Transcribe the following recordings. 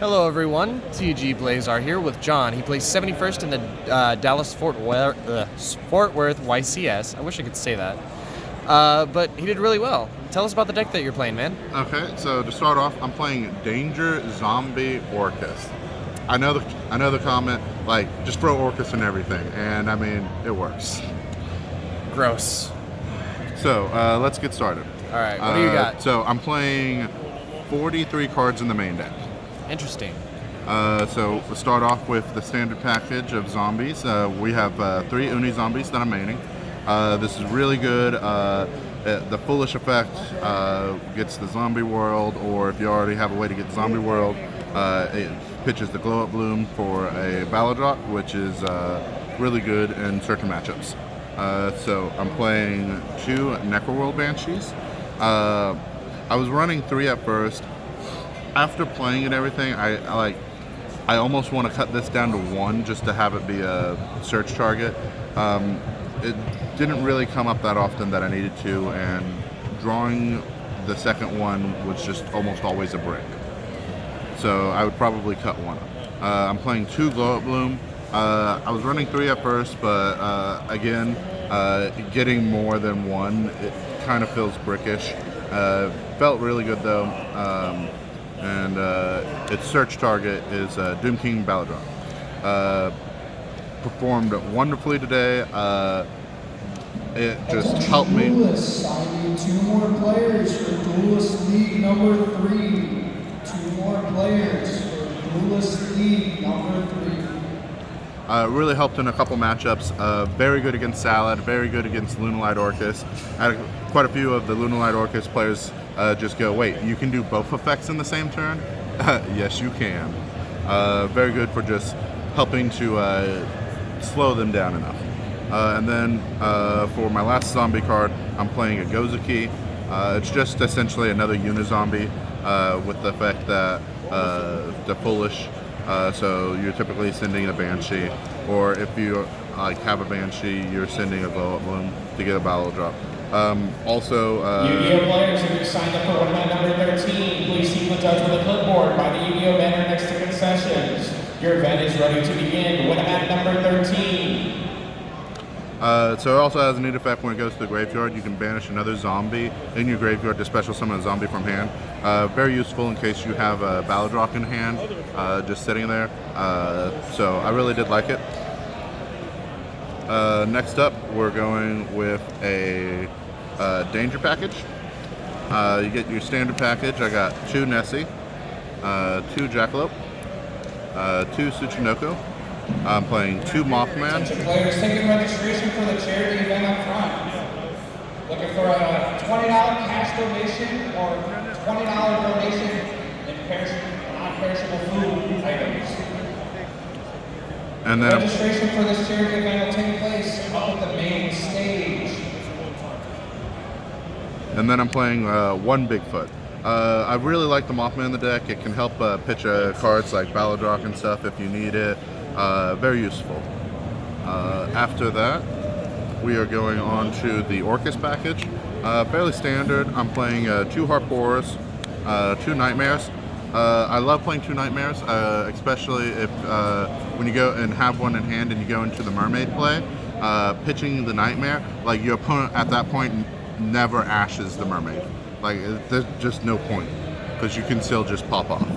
Hello everyone, TG Blazar here with John. He plays 71st in the Dallas-Fort Worth YCS. I wish I could say that. But he did really well. Tell us about the deck that you're playing, man. Okay, so to start off, I'm playing Danger Zombie Orcust. I know the comment, like, just throw Orcust and everything, and I mean, it works. Gross. So, let's get started. Alright, what do you got? So, I'm playing 43 cards in the main deck. Interesting. So we'll start off with the standard package of zombies. We have 3 Uni zombies that I'm maining. This is really good. The Foolish effect gets the zombie world, or if you already have a way to get zombie world, it pitches the glow up bloom for a Baladrop, which is really good in certain matchups. So I'm playing 2 Necroworld Banshees. I was running 3 at first. After playing it and everything, I almost want to cut this down to 1 just to have it be a search target. It didn't really come up that often that I needed to, and drawing the second one was just almost always a brick. So I would probably cut 1 up. I'm playing 2 Glow Up Bloom. I was running 3 at first, but again, getting more than 1, it kind of feels brickish. Felt really good though. And its search target is Doom King Baladrop. Performed wonderfully today. It just helped me. Duelist signing 2 more players for Duelist League number 3. 2 more players for Duelist League number 3. Really helped in a couple matchups. Very good against Salad, very good against Lunalight Orcust. I had quite a few of the Lunalight Orcust players just go, wait, you can do both effects in the same turn? Yes, you can. Very good for just helping to slow them down enough. And then for my last zombie card, I'm playing a Gozuki. It's just essentially another Unizombie with the effect that the Foolish. So you're typically sending a Banshee, or if you have a Banshee, you're sending a Glow Up Bloom to get a Baladrop. Also, Yu-Gi-Oh players, if you signed up for event number 13, please see the judge with a clipboard by the Yu-Gi-Oh banner next to concessions. Your event is ready to begin. Win at number 13. So it also has a neat effect when it goes to the graveyard. You can banish another zombie in your graveyard to special summon a zombie from hand. Very useful in case you have a Baladrop in hand, just sitting there. So I really did like it. Next up, we're going with a Danger package. You get your standard package. I got 2 Nessie, 2 Jackalope, 2 Tsuchinoko. I'm playing 2 Mothman. Attention players, taking registration for the charity event up front. Looking for a $20 cash donation or $20 donation in non-perishable food items. And then Registration for this charity event will take place up at the main stage. And then I'm playing 1 Bigfoot. I really like the Mothman in the deck. It can help pitch cards like Baladrop and stuff if you need it. Very useful. After that, we are going on to the Orcust package. Fairly standard. I'm playing 2 Harpors, 2 Nightmares. I love playing 2 Nightmares, especially if when you go and have 1 in hand and you go into the Mermaid play. Pitching the Nightmare, like your opponent at that point never ashes the Mermaid. Like there's just no point because you can still just pop off.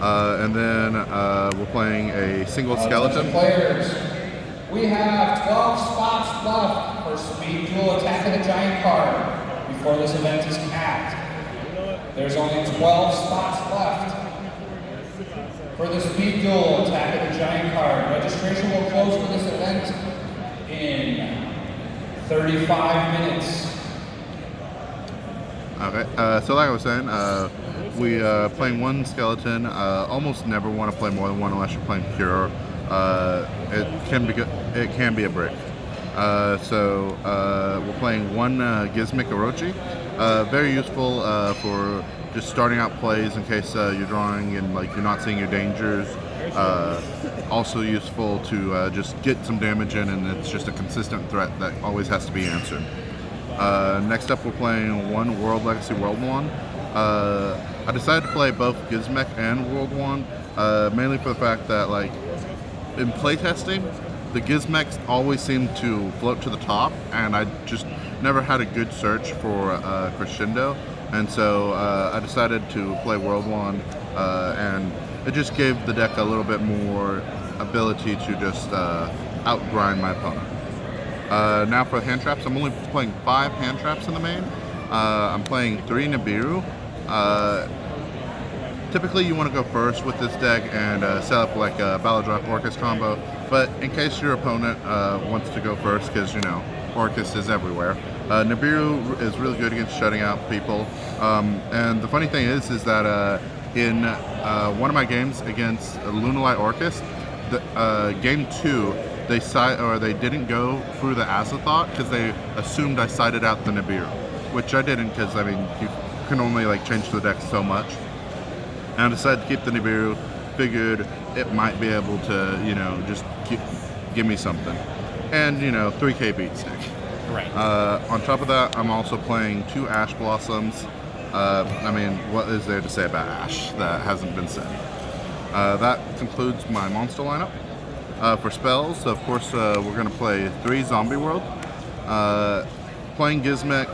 And then we're playing a single skeleton. Players, we have 12 spots left for Speed Duel Attack of the Giant card before this event is capped. There's only 12 spots left for the Speed Duel Attack of the Giant card. Registration will close for this event in 35 minutes. Okay, so like I was saying, we playing 1 skeleton. Almost never want to play more than 1 unless you're playing pure. It can be a brick. So we're playing 1 Gizmic Orochi. Very useful for just starting out plays in case you're drawing and like you're not seeing your dangers. Also useful to just get some damage in, and it's just a consistent threat that always has to be answered. Next up, we're playing 1 World Legacy World 1. I decided to play both Gizmek and World 1, mainly for the fact that, like, in playtesting, the Gizmeks always seem to float to the top, and I just never had a good search for Crescendo, and so I decided to play World 1, and it just gave the deck a little bit more ability to just outgrind my opponent. Now for hand traps, I'm only playing 5 hand traps in the main. I'm playing 3 Nibiru. Typically you want to go first with this deck and set up like a Baladrop Orcust combo, but in case your opponent wants to go first, because you know, Orcust is everywhere, Nibiru is really good against shutting out people. And the funny thing is that in one of my games against Lunalight Orcust, game 2, they didn't go through the Azathoth because they assumed I sided out the Nibiru, which I didn't, because I mean you can only like change the deck so much. And I decided to keep the Nibiru, figured it might be able to, you know, just give me something. And, you know, 3k beat stick. Right. On top of that, I'm also playing 2 Ash Blossoms. I mean, what is there to say about Ash that hasn't been said? That concludes my monster lineup. For spells, of course, we're going to play 3 Zombie World. Playing Gizmek,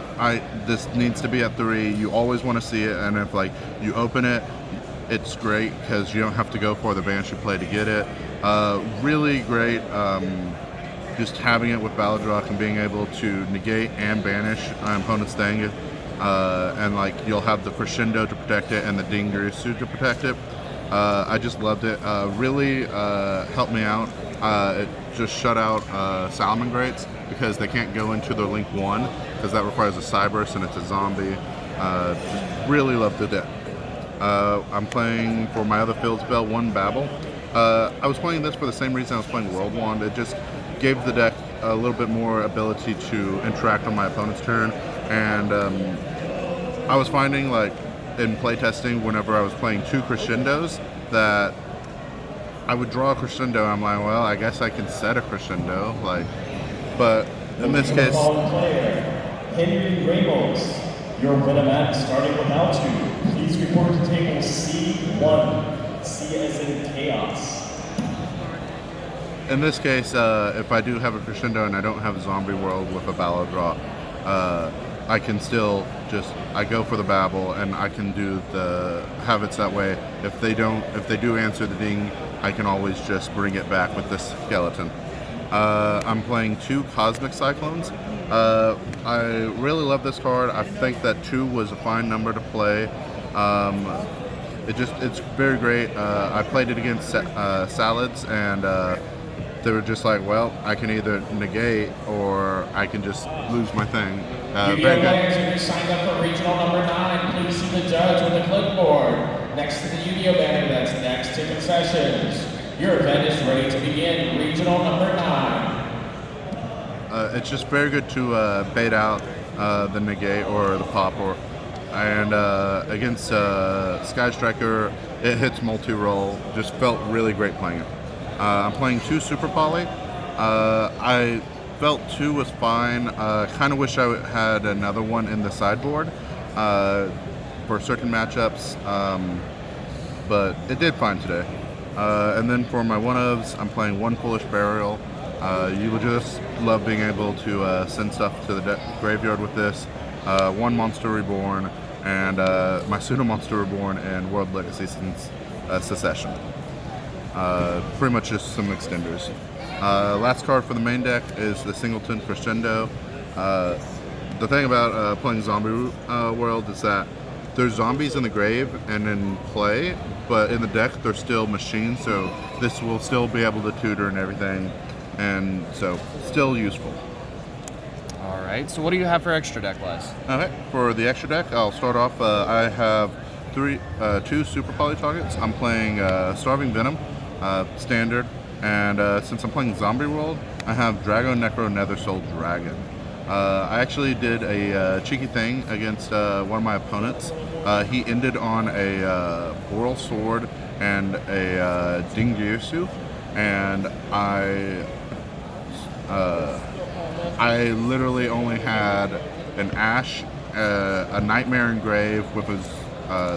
this needs to be at 3. You always want to see it, and if like you open it, it's great because you don't have to go for the Banshee play to get it. Really great, just having it with Baladrock and being able to negate and banish an opponent's thing. And like you'll have the Crescendo to protect it and the Dingirsu to protect it. I just loved it. Really helped me out. It just shut out Salamangreats because they can't go into their Link 1 because that requires a Cyburst and it's a zombie. Just really loved the deck. I'm playing for my other field spell 1 Babel. I was playing this for the same reason I was playing World Wand. It just gave the deck a little bit more ability to interact on my opponent's turn, and I was finding like in playtesting whenever I was playing 2 Crescendos that I would draw a Crescendo and I'm like, well, I guess I can set a Crescendo, like, but in this case, Henry Ramos, your Venomat starting without you. Please report to table C1. C as in chaos. in this case, if I do have a Crescendo and I don't have a Zombie World with a Baladrop, I can still just, I go for the Babel and I can do the habits that way. If they do answer the ding, I can always just bring it back with this skeleton. I'm playing 2 Cosmic Cyclones. I really love this card. I think that 2 was a fine number to play. It's very great. I played it against Salads, and they were just like, well, I can either negate or I can just lose my thing. Yu-Gi-Oh players, if you signed up for regional number 9, please see the judge with the clipboard next to the Yu-Gi-Oh banner that's next to concessions. Your event is ready to begin. Regional number 9. It's just very good to bait out the negate or the pop, and against Sky Striker, it hits multi-roll. Just felt really great playing it. I'm playing 2 Super Poly. I felt 2 was fine. Kind of wish I had another one in the sideboard for certain matchups, but it did fine today. And then for my one-ofs, I'm playing 1 Foolish Burial. You will just love being able to send stuff to the graveyard with this. 1 Monster Reborn, and my Pseudo Monster Reborn and World Legacy since Secession. Pretty much just some extenders. Last card for the main deck is the Singleton Crescendo. The thing about playing Zombie World is that there's zombies in the grave and in play, but in the deck they're still machines, so this will still be able to tutor and everything, and so still useful. Alright, so what do you have for extra deck wise? Okay, for the extra deck, I'll start off. I have 2 Super Poly targets. I'm playing Starving Venom, standard, and since I'm playing Zombie World, I have Drago Necro Nethersoul Dragon. I actually did a cheeky thing against one of my opponents. He ended on a Boral Sword and a Dingirsu, and I literally only had an Ash, a Nightmare Engrave with his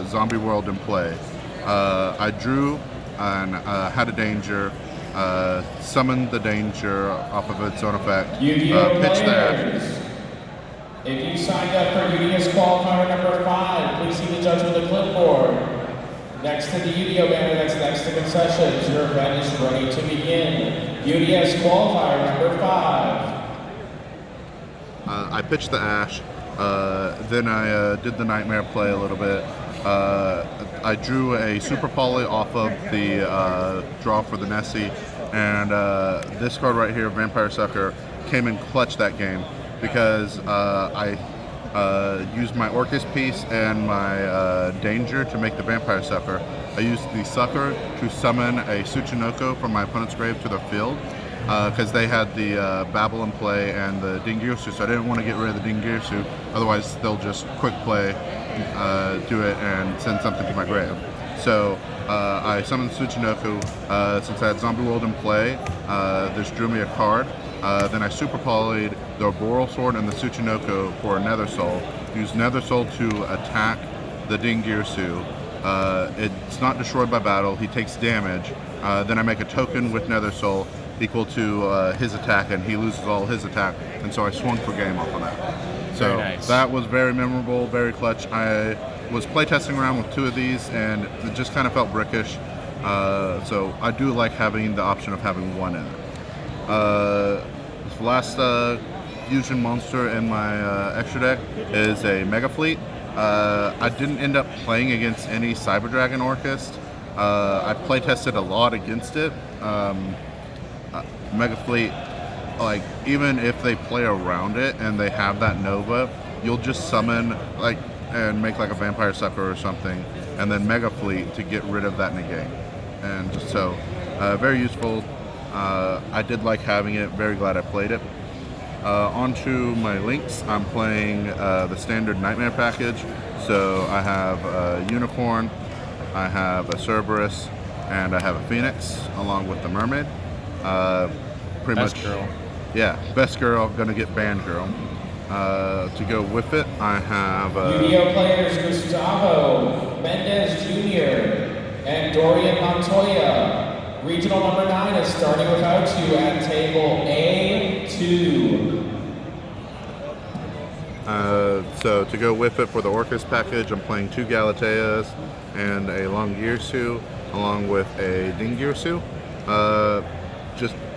Zombie World in play. I drew and had a danger, summoned the danger off of its own effect, Yu-Gi-Oh! pitched that. Players, if you signed up for UDS qualifier number 5, please see the judge with the clipboard. Next to the Yu-Gi-Oh! Banner that's next to concessions, your event is ready to begin. UDS qualifier number 5. I pitched the Ash, then I did the Nightmare play a little bit. I drew a Super Poly off of the draw for the Nessie, and this card right here, Vampire Sucker, came in clutch that game because I used my Orcust piece and my Danger to make the Vampire Sucker. I used the Sucker to summon a Tsuchinoko from my opponent's grave to the field, because they had the Babel in play and the Dingirsu, so I didn't want to get rid of the Dingirsu, otherwise they'll just quick play, do it, and send something to my grave. So I summoned Tsuchinoko. Since I had Zombie World in play, this drew me a card. Then I Super Poly'd the Boral Sword and the Tsuchinoko for a Nether Soul. Used Nether Soul to attack the Dingirsu. It's not destroyed by battle, he takes damage. Then I make a token with Nether Soul equal to his attack, and he loses all his attack, and so I swung for game off of that. So nice. That was very memorable, very clutch. I was playtesting around with 2 of these, and it just kind of felt brickish. So I do like having the option of having 1 in it. This last fusion monster in my extra deck is a Mega Fleet. I didn't end up playing against any Cyber Dragon Orcust. I playtested a lot against it. Mega Fleet, like, even if they play around it and they have that Nova, you'll just summon like and make like a Vampire Sucker or something, and then Mega Fleet to get rid of that negate. And so very useful. I did like having it, very glad I played it. Onto my links, I'm playing the standard Nightmare package. So I have a Unicorn, I have a Cerberus, and I have a Phoenix along with the Mermaid. Pretty Best much, girl. yeah, best girl, gonna get banned girl. To go with it, I have Yu-Gi-Oh! Players Gustavo Mendez Jr. and Dorian Montoya. Regional number 9 is starting without you at table A2. So to go with it for the Orcust package, I'm playing 2 Galateas and a Longirsu along with a Dingirsu.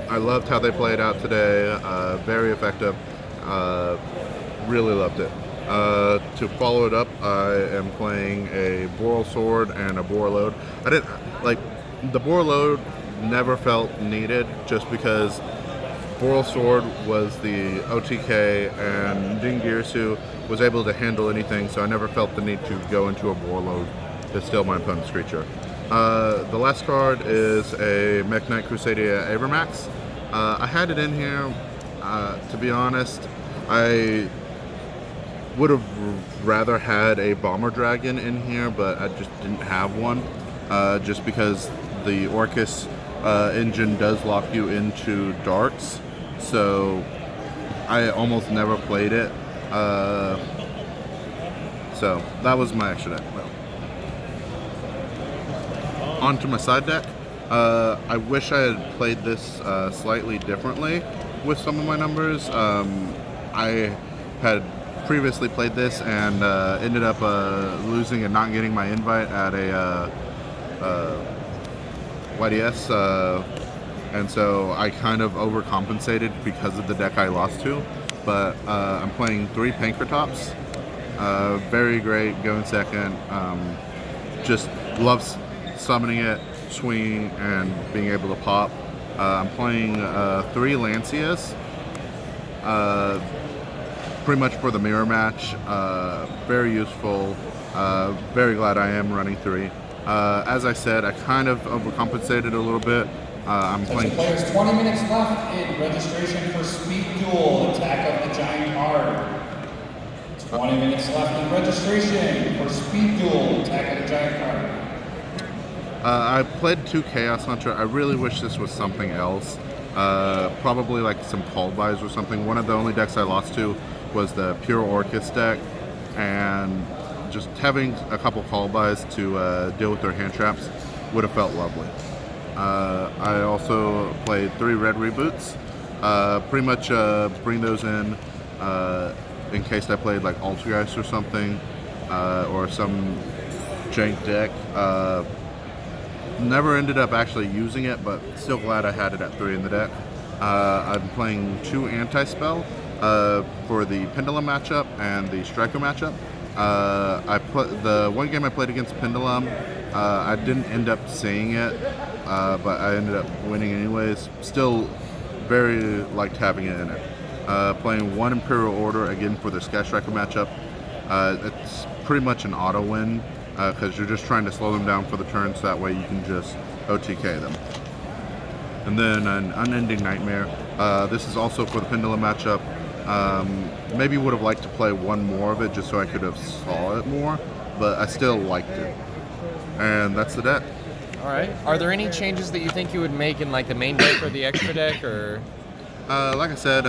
I loved how they played out today. Very effective. Really loved it. To follow it up, I am playing a Boral Sword and a Borload. I didn't like the Borload. Never felt needed, just because Boral Sword was the OTK and Dingirsu was able to handle anything, so I never felt the need to go into a Borload to steal my opponent's creature. The last card is a Mech Knight Crusadia Avermax. I had it in here. To be honest, I would have rather had a Bomber Dragon in here, but I just didn't have one, just because the Orcust engine does lock you into darks, so I almost never played it. So that was my extra deck. Onto my side deck. I wish I had played this slightly differently with some of my numbers. I had previously played this and ended up losing and not getting my invite at a YCS, and so I kind of overcompensated because of the deck I lost to. But I'm playing 3 Pankratops. Very great, going second. Just loves summoning it, swinging, and being able to pop. I'm playing 3 Lancias, pretty much for the mirror match. Very useful. Very glad I am running 3. As I said, I kind of overcompensated a little bit. I'm playing. Players, 20 minutes left in registration for Speed Duel, Attack of the Giant Card. 20 minutes left in registration for Speed Duel, Attack of the Giant Card. I played 2 Chaos Hunter. I really wish this was something else. Probably like some Call Buys or something. One of the only decks I lost to was the Pure Orcust deck, and just having a couple call buys to deal with their hand traps would have felt lovely. I also played 3 red reboots. Pretty much bring those in case I played like Altergeist or something, or some jank deck. Never ended up actually using it, but still glad I had it at 3 in the deck. I'm playing 2 anti-spell for the Pendulum matchup and the Striker matchup. The one game I played against Pendulum, I didn't end up seeing it, but I ended up winning anyways. Still very liked having it in it. Playing 1 Imperial Order again for the Sky Striker matchup. It's pretty much an auto win because you're just trying to slow them down for the turn so that way you can just OTK them. And then an Unending Nightmare. This is also for the Pendulum matchup. Maybe would have liked to play 1 more of it just so I could have saw it more, but I still liked it. And that's the deck. All right. Are there any changes that you think you would make in like the main deck or the extra deck, or? Like I said,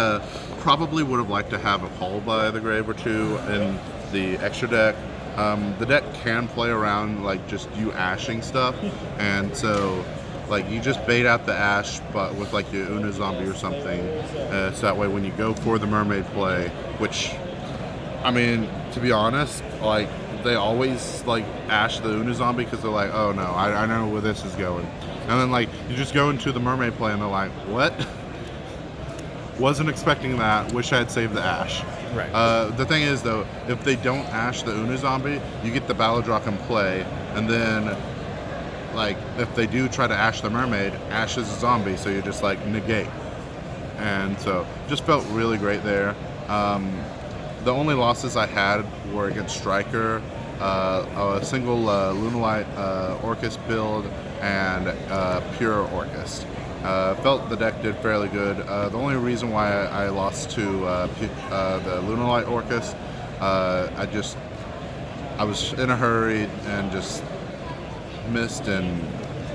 probably would have liked to have a Call by the Grave or 2 in the extra deck. The deck can play around like just you ashing stuff, and so like you just bait out the ash, but with like your Una zombie or something, so that way when you go for the mermaid play, which, I mean, to be honest, like they always like ash the Una zombie because they're like, oh no, I know where this is going, and then like you just go into the mermaid play and they're like, what? Wasn't expecting that. Wish I had saved the ash. Right. The thing is though, if they don't ash the Una zombie, you get the Baladrock in play, and then like if they do try to ash the mermaid, ash is a zombie, so you just like negate. And so just felt really great there. The only losses I had were against Striker, a single Lunalight Orcust build, and pure Orcust. Felt the deck did fairly good. The only reason why I lost to the Lunalight Orcust, I was in a hurry and just missed and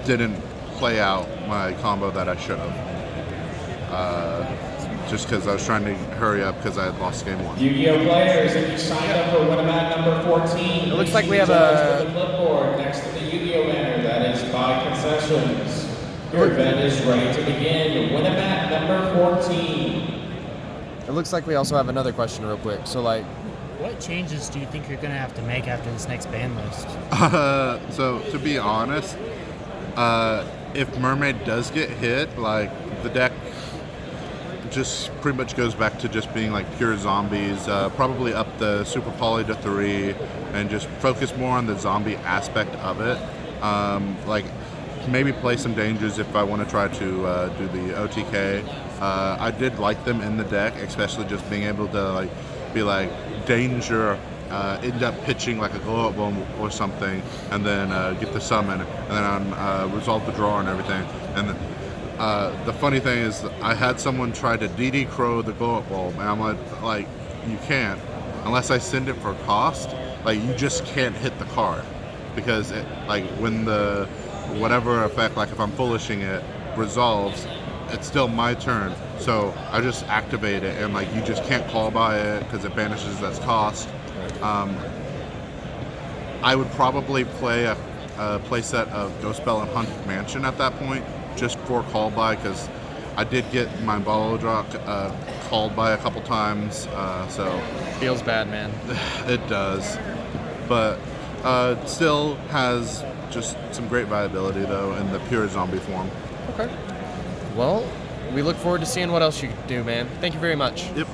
didn't play out my combo that I should have. Just because I was trying to hurry up because I had lost game 1. Yu-Gi-Oh players, if you signed up for Winamax number 14, It looks like we have the clipboard next to the Yu-Gi-Oh banner that is by concessions. Your event is ready to begin. Winamax number 14. It looks like we also have another question real quick. So like, what changes do you think you're going to have to make after this next ban list? So to be honest, if Mermaid does get hit, like the deck just pretty much goes back to just being like pure zombies, probably up the Super Poly to 3 and just focus more on the zombie aspect of it. Like maybe play some dangers if I want to try to do the OTK. I did like them in the deck, especially just being able to like be like danger, end up pitching like a glow up bomb or something, and then get the summon, and then resolve the draw and everything. And the funny thing is, I had someone try to DD Crow the glow up bulb, and I'm like, you can't unless I send it for cost. Like you just can't hit the card because it, like when the whatever effect, like if I'm foolishing it, resolves, it's still my turn. So I just activate it, and like you just can't call by it because it banishes as cost. I would probably play a playset of Ghost Spell and Haunted Mansion at that point, just for call by, because I did get my Baladrock called by a couple times. So feels bad, man. It does, but still has just some great viability though in the pure zombie form. Okay. Well, we look forward to seeing what else you can do, man. Thank you very much. Yep.